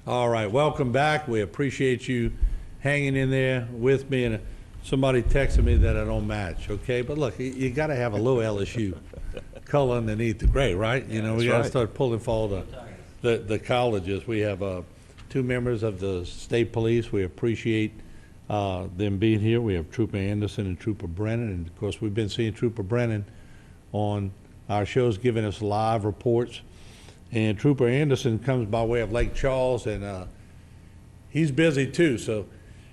All right, welcome back. We appreciate you hanging in there with me. And somebody texted me that I don't match, okay? But look, you got to have a little LSU color underneath the gray, right? You know, we got to start pulling for all the colleges. We have two members of the state police. We appreciate them being here. We have Trooper Anderson and Trooper Brennan. And of course, we've been seeing Trooper Brennan on our shows, giving us live reports. And Trooper Anderson comes by way of Lake Charles, and he's busy too. So,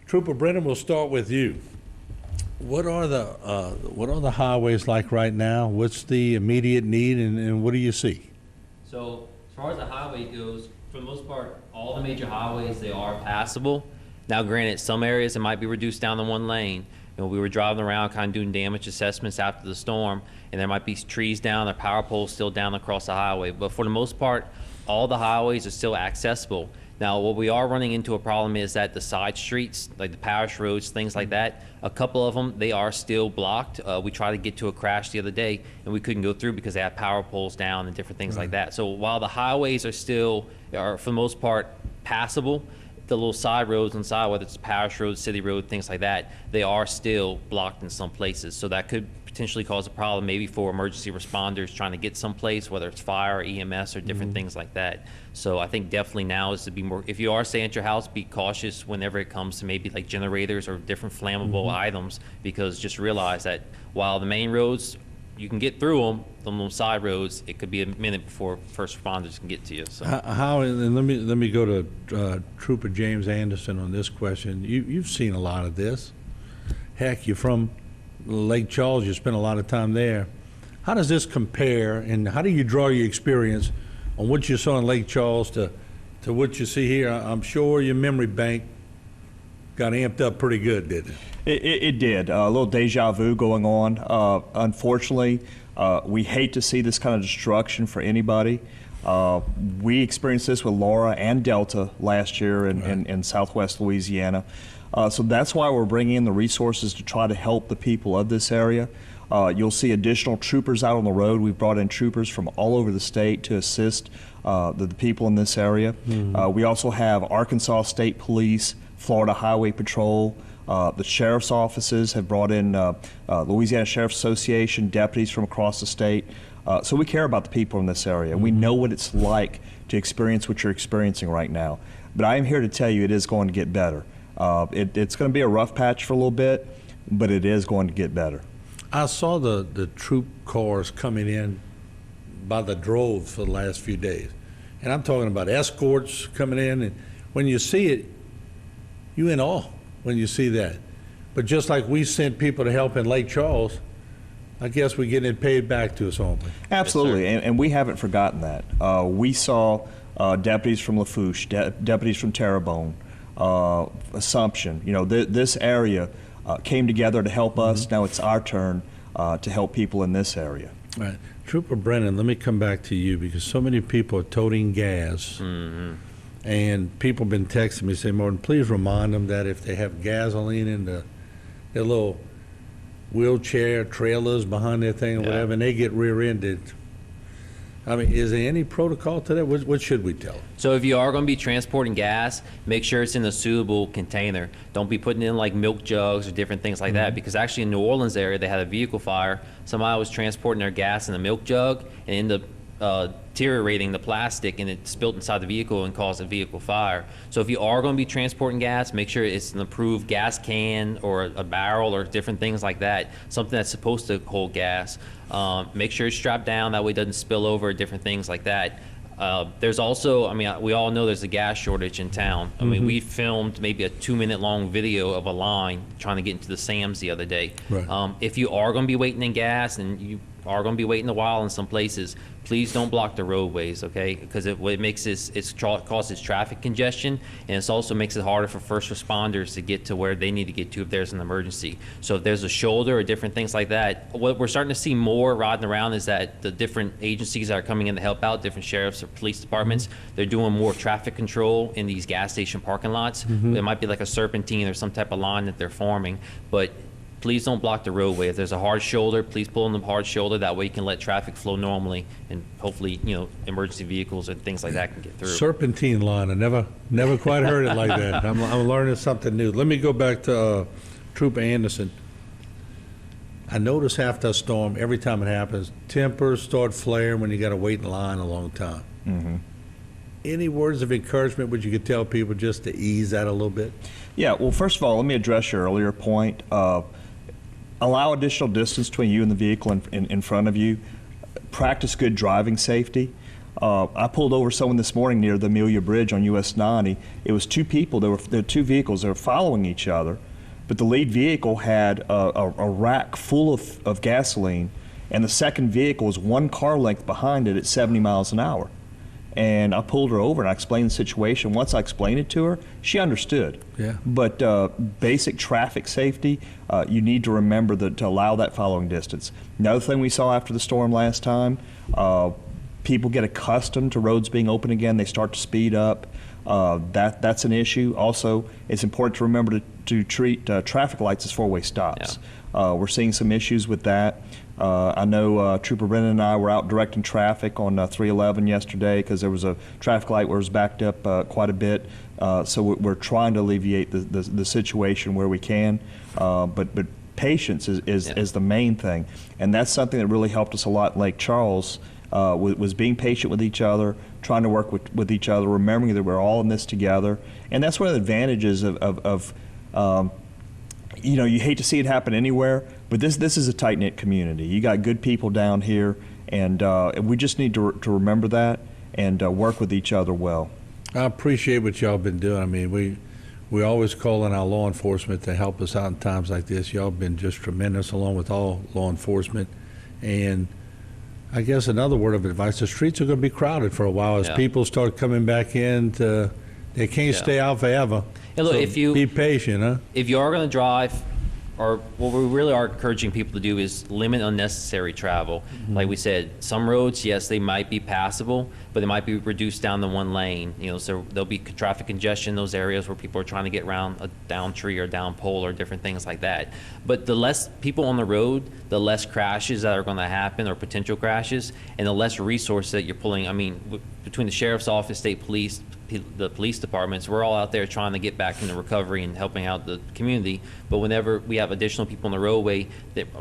Trooper Brennan, we'll start with you. What are the highways like right now? What's the immediate need, and what do you see? So, as far as the highway goes, for the most part, all the major highways, they are passable. Now, granted, some areas it might be reduced down to one lane. You know, we were driving around kind of doing damage assessments after the storm, and there might be trees down or power poles still down across the highway. But for the most part, all the highways are still accessible. Now, what we are running into a problem is that the side streets, like the parish roads, things like that, a couple of them, they are still blocked. We tried to get to a crash the other day, and we couldn't go through because they had power poles down and different things like that. So while the highways are still, for the most part, passable, the little side roads on the side, whether it's parish road, city road, things like that, they are still blocked in some places. So that could potentially cause a problem maybe for emergency responders trying to get someplace, whether it's fire or EMS or different things like that. So I think definitely now is to be more, if you are staying at your house, be cautious whenever it comes to maybe like generators or different flammable items, because just realize that while the main roads, you can get through them, the little side roads, it could be a minute before first responders can get to you. So How and let me go to Trooper James Anderson on this question. You've seen a lot of this. Heck, you're from Lake Charles. You spent a lot of time there. How does this compare, and how do you draw your experience on what you saw in Lake Charles to what you see here? I'm sure your memory bank got amped up pretty good, didn't it? It did. A little deja vu going on. Unfortunately, we hate to see this kind of destruction for anybody. We experienced this with Laura and Delta last year in southwest Louisiana. So that's why we're bringing in the resources to try to help the people of this area. You'll see additional troopers out on the road. We've brought in troopers from all over the state to assist the people in this area. We also have Arkansas State Police, Florida Highway Patrol. The sheriff's offices have brought in Louisiana Sheriff's Association, deputies from across the state. So we care about the people in this area. We know what it's like to experience what you're experiencing right now. But I am here to tell you it is going to get better. It's going to be a rough patch for a little bit, but it is going to get better. I saw the troop cars coming in by the droves for the last few days. And I'm talking about escorts coming in. And when you see it, you in awe when you see that. But just like we sent people to help in Lake Charles, I guess we're getting it paid back to us, aren't we? Absolutely, and we haven't forgotten that. We saw deputies from Lafourche, deputies from Terrebonne, Assumption. You know, this area came together to help us. Now it's our turn to help people in this area. Right. Trooper Brennan, let me come back to you, because so many people are toting gas. And people have been texting me saying, Martin, please remind them that if they have gasoline in their little wheelchair trailers behind their thing or whatever, and they get rear-ended. I mean, is there any protocol to that? What should we tell them? So if you are going to be transporting gas, make sure it's in a suitable container. Don't be putting in like milk jugs or different things like that, because actually in New Orleans area, they had a vehicle fire. Somebody was transporting their gas in a milk jug and ended up deteriorating the plastic, and it spilled inside the vehicle and caused a vehicle fire. So if you are going to be transporting gas, make sure it's an approved gas can or a barrel or different things like that, something that's supposed to hold gas. Make sure it's strapped down, that way it doesn't spill over, different things like that. There's also, I mean, we all know there's a gas shortage in town. I mean, we filmed maybe a 2-minute long video of a line trying to get into the Sam's the other day. Right. If you are going to be waiting in gas and you are going to be waiting a while in some places, please don't block the roadways, okay? Because what it makes is it causes traffic congestion, and it also makes it harder for first responders to get to where they need to get to if there's an emergency. So if there's a shoulder or different things like that, what we're starting to see more riding around is that the different agencies that are coming in to help out, different sheriffs or police departments, they're doing more traffic control in these gas station parking lots. It might be like a serpentine or some type of line that they're forming, but please don't block the roadway. If there's a hard shoulder, please pull in the hard shoulder. That way you can let traffic flow normally, and hopefully, emergency vehicles and things like that can get through. Serpentine line, I never quite heard it like that. I'm learning something new. Let me go back to Trooper Anderson. I notice after a storm, every time it happens, tempers start flaring when you got to wait in line a long time. Mm-hmm. Any words of encouragement would you could tell people just to ease that a little bit? Yeah, well, first of all, let me address your earlier point. Allow additional distance between you and the vehicle in front of you. Practice good driving safety. I pulled over someone this morning near the Amelia Bridge on US 90. It was two people. There were two vehicles. They were following each other, but the lead vehicle had a rack full of gasoline, and the second vehicle was one car length behind it at 70 miles an hour. And I pulled her over and I explained the situation. Once I explained it to her, she understood. Yeah. But basic traffic safety, you need to remember to allow that following distance. Another thing we saw after the storm last time, people get accustomed to roads being open again. They start to speed up. That's an issue. Also, it's important to remember to treat traffic lights as four-way stops. Yeah. We're seeing some issues with that. I know Trooper Brennan and I were out directing traffic on 311 yesterday because there was a traffic light where it was backed up quite a bit. So we're trying to alleviate the situation where we can. But patience is the main thing. And that's something that really helped us a lot in Lake Charles, was being patient with each other, trying to work with each other, remembering that we're all in this together. And that's one of the advantages of you hate to see it happen anywhere, but this is a tight-knit community. You got good people down here, and we just need to remember that and work with each other well. I appreciate what y'all been doing. I mean, we always call on our law enforcement to help us out in times like this. Y'all been just tremendous, along with all law enforcement. And I guess another word of advice, the streets are going to be crowded for a while as people start coming back in. They can't stay out forever. And look, so be patient, huh? If you are going to drive, or what we really are encouraging people to do is limit unnecessary travel. Mm-hmm. Like we said, some roads, yes, they might be passable, but they might be reduced down to one lane. So there'll be traffic congestion in those areas where people are trying to get around a down tree or down pole or different things like that. But the less people on the road, the less crashes that are going to happen or potential crashes, and the less resources that you're pulling. I mean, between the sheriff's office, state police, the police departments, we're all out there trying to get back into recovery and helping out the community. But whenever we have additional people on the roadway,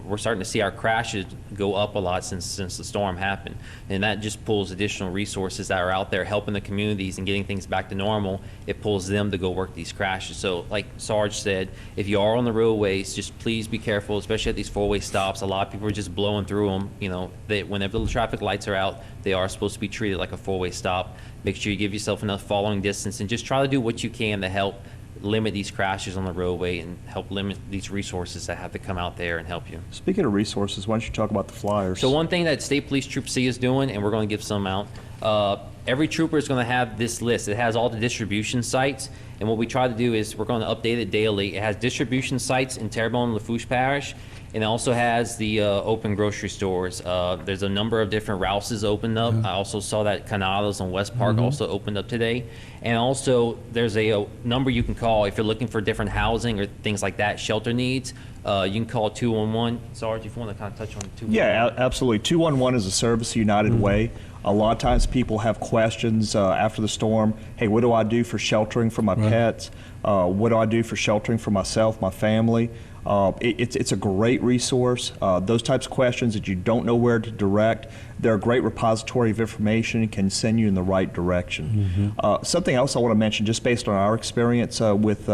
we're starting to see our crashes go up a lot since the storm happened. And that just pulls additional resources that are out there helping the communities and getting things back to normal. It pulls them to go work these crashes. So like Sarge said, if you are on the roadways, just please be careful, especially at these four-way stops. A lot of people are just blowing through them. Whenever the traffic lights are out, they are supposed to be treated like a four-way stop. Make sure you give yourself enough following distance and just try to do what you can to help limit these crashes on the roadway and help limit these resources that have to come out there and help you. Speaking of resources, why don't you talk about the flyers? So one thing that State Police Troop C is doing, and we're going to give some out, every trooper is going to have this list. It has all the distribution sites, and what we try to do is we're going to update it daily. It has distribution sites in Terrebonne and Lafourche Parish, and it also has the open grocery stores. There's a number of different Rouse's opened up. I also saw that Canada's on West Park also opened up today. And also there's a number you can call if you're looking for different housing or things like that, shelter needs. You can call 211. Sarge, if you want to kind of touch on 211. Yeah, absolutely. 211 is a service United Way. A lot of times people have questions after the storm. Hey, what do I do for sheltering for my pets? What do I do for sheltering for myself, my family? It's a great resource. Those types of questions that you don't know where to direct, they're a great repository of information and can send you in the right direction. Something else I want to mention, just based on our experience with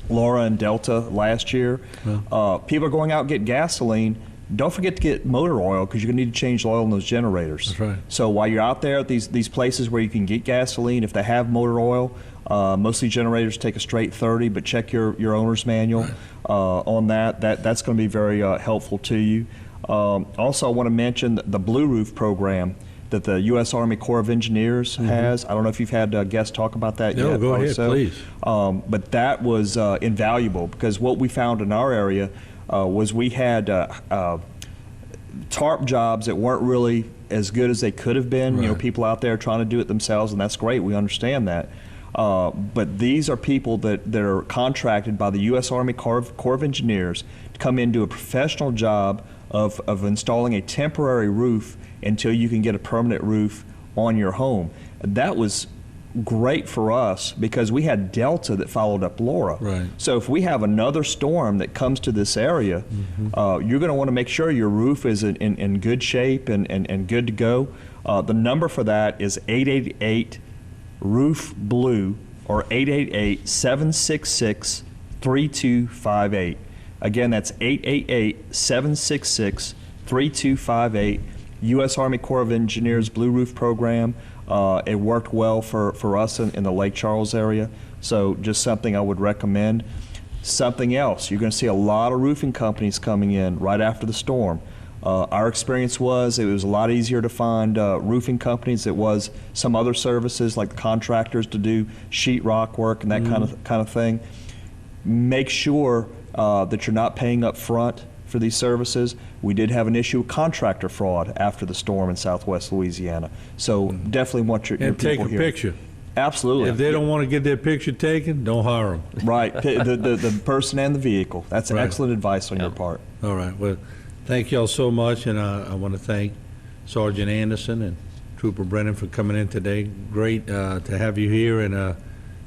Laura and Delta last year, people are going out and get gasoline. Don't forget to get motor oil because you're going to need to change the oil in those generators. That's right. So while you're out there at these places where you can get gasoline, if they have motor oil, most of these generators take a straight 30, but check your owner's manual on that. That's going to be very helpful to you. Also, I want to mention the Blue Roof program that the U.S. Army Corps of Engineers has. I don't know if you've had guests talk about that yet. No, go ahead, please. But that was invaluable because what we found in our area was we had tarp jobs that weren't really as good as they could have been. You know, people out there trying to do it themselves, and that's great. We understand that. But these are people that are contracted by the U.S. Army Corps of Engineers come in, do a professional job of installing a temporary roof until you can get a permanent roof on your home. That was great for us because we had Delta that followed up Laura. Right. So if we have another storm that comes to this area, you're going to want to make sure your roof is in good shape and good to go. The number for that is 888-ROOF-BLUE or 888-766-3258. Again, that's 888-766-3258. U.S. Army Corps of Engineers Blue Roof Program. It worked well for us in the Lake Charles area, so just something I would recommend. Something else, you're going to see a lot of roofing companies coming in right after the storm. Our experience was it was a lot easier to find roofing companies. It was some other services like contractors to do sheetrock work and that kind of thing. Make sure that you're not paying up front for these services. We did have an issue of contractor fraud after the storm in Southwest Louisiana. So definitely want your And take people a here. picture. Absolutely. If they don't want to get their picture taken, don't hire them. Right. The person and the vehicle. That's Right. excellent advice on your part. All right, well, thank y'all so much, and I want to thank Sergeant Anderson and Trooper Brennan for coming in today. Great to have you here, and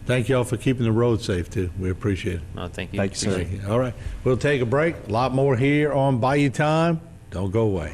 thank y'all for keeping the road safe, too. We appreciate it. Thank you. Thank you, sir. Thank you. All right, we'll take a break. A lot more here on Bayou Time. Don't go away.